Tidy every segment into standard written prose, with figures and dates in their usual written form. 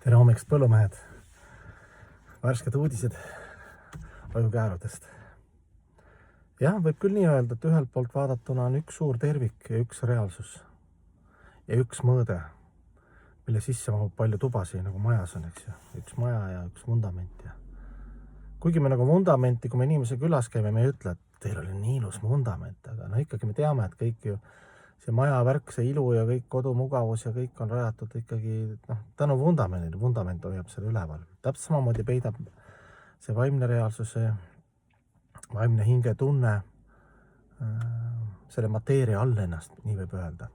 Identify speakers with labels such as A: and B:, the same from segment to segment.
A: Tere hommikust, põllumehed! Värsked uudised ajukäärudest. Jah, võib küll nii öelda, et ühelt poolt vaadatuna on üks suur tervik ja üks reaalsus. Ja üks mõõde, mille sisse mahub palju tubasid, nagu majas on, eks ju. Üks maja ja üks vundament. Kuigi me nagu vundamenti, kui me inimese külas käime, me ei ütle, et teil oli nii ilus vundament, aga no ikkagi me teame, et kõik ju see maja värk, see ilu ja kõik kodumugavus ja kõik on rajatud ikkagi tänu vundamendile. Vundament hoiab selle üleval. Täpselt samamoodi peidab see vaimne reaalsus, vaimne hinge tunne selle mateeria all ennast, nii võib öelda.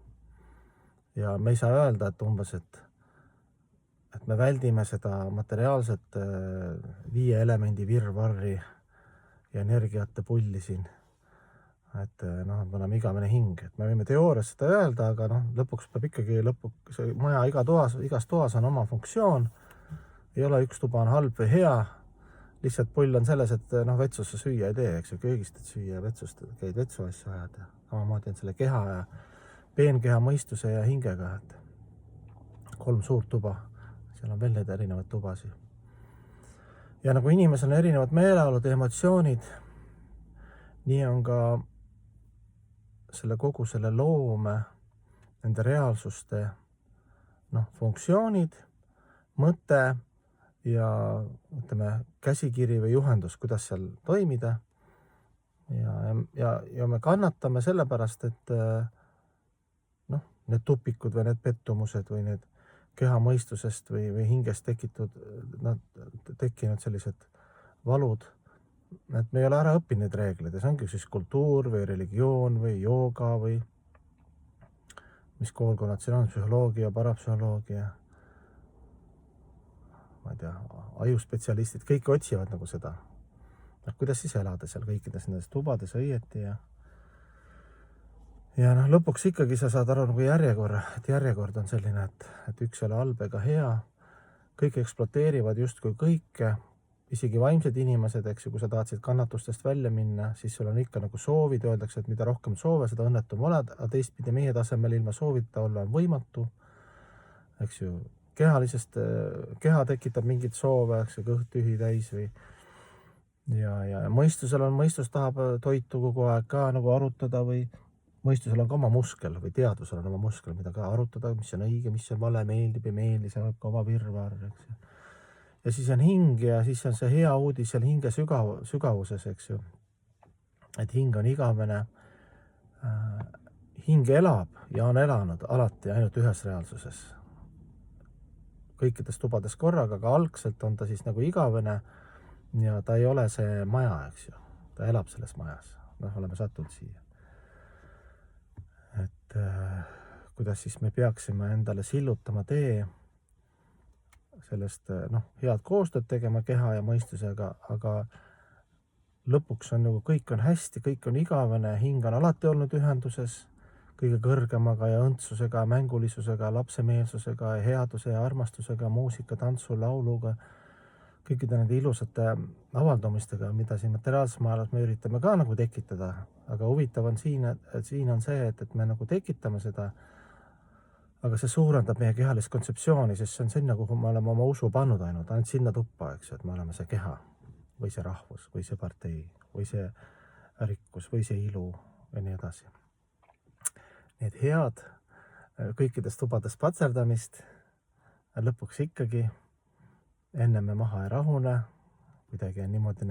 A: Ja me ei saa öelda, et umbes, et me väldime seda materiaalset 5 elemendi virvarri ja energiate pulli siin. Et me oleme igavene hing, et me võime teoorias seda öelda, aga lõpuks peab ikkagi see maja igas toas on oma funktsioon. Ei ole üks tuba on halb või hea. Lihtsalt pull on selles, et vetsusse süüa ei tee, eks ju, köögistad süüa ja vetsust käid vetsu asju ajad. Samamoodi on selle keha ja peenkeha mõistuse ja hingega, et 3 suurt tuba. Seal on veel need erinevad tubasid. Ja nagu inimesel on erinevad meeleolud ja emotsioonid, nii on ka kogu selle loome, nende reaalsuste funktsioonid, mõte ja käsikiri või juhendus, kuidas seal toimida. Ja me kannatame sellepärast, et need tupikud või need pettumused või need keha mõistusest või hingest tekkinud sellised valud, et me ei ole ära õppinud need reeglid ja see ongi siis kultuur või religioon või jooga või mis koolkonnad siin on, psühholoogia, parapsühholoogia, ma ei tea, ajuspetsialistid, kõik otsivad nagu seda. Kuidas siis elada seal kõikides nendes tubades õieti ja lõpuks ikkagi sa saad aru nagu järjekord on selline, et üks ei ole halb ega hea, kõik ekspluateerivad justkui kõike, isegi vaimsed inimesed, eks ju, kui sa tahtsid kannatustest välja minna, siis sul on ikka nagu soovid, öeldakse, et mida rohkem soove, seda õnnetum oled, aga teistpidi meie tasemel ilma soovita olla on võimatu, eks ju, keha tekitab mingit soove, eks ju, kõht tühi täis või ja mõistus tahab toitu kogu aeg ka nagu arutada või mõistusel on ka oma muskel või teadvusel on oma muskel, mida ka arutada, mis on õige, mis on vale, meeldib ja meeldi, see on ka oma virvar, eks ju. Ja siis on hing ja siis on see hea uudis seal hinge sügavuses, eks ju. Et hing on igavene, hing elab ja on elanud alati ainult ühes reaalsuses. Kõikides tubades korraga, aga algselt on ta siis nagu igavene ja ta ei ole see maja, eks ju. Ta elab selles majas. Oleme sattunud siia. Et kuidas siis me peaksime endale sillutama tee sellest head koostööd tegema keha ja mõistusega, aga lõpuks on nagu kõik on hästi, kõik on igavene, hing on alati olnud ühenduses kõige kõrgemaga ja õndsusega, mängulisusega, lapsemeelsusega, headuse ja armastusega, muusika, tantsu, lauluga, kõikide nende ilusate avaldumistega, mida siin materiaalses maailmas me üritame ka nagu tekitada, aga huvitav on siin on see, et me nagu tekitame seda, aga see suurendab meie kehalist kontseptsiooni, sest see on sinna, kuhu me oleme oma usu pannud ainult sinna tuppa, eks ju, et me oleme see keha või see rahvus või see partei või see rikkus või see ilu ja nii edasi. Need head kõikides tubades patserdamist lõpuks ikkagi enne me maha ei rahune, kuidagi on niimoodi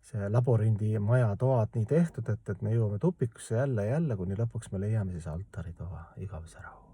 A: see laborindi maja toad nii tehtud, et me jõuame tupikusse jälle, kuni lõpuks me leiame siis altaritoa igavese rahu.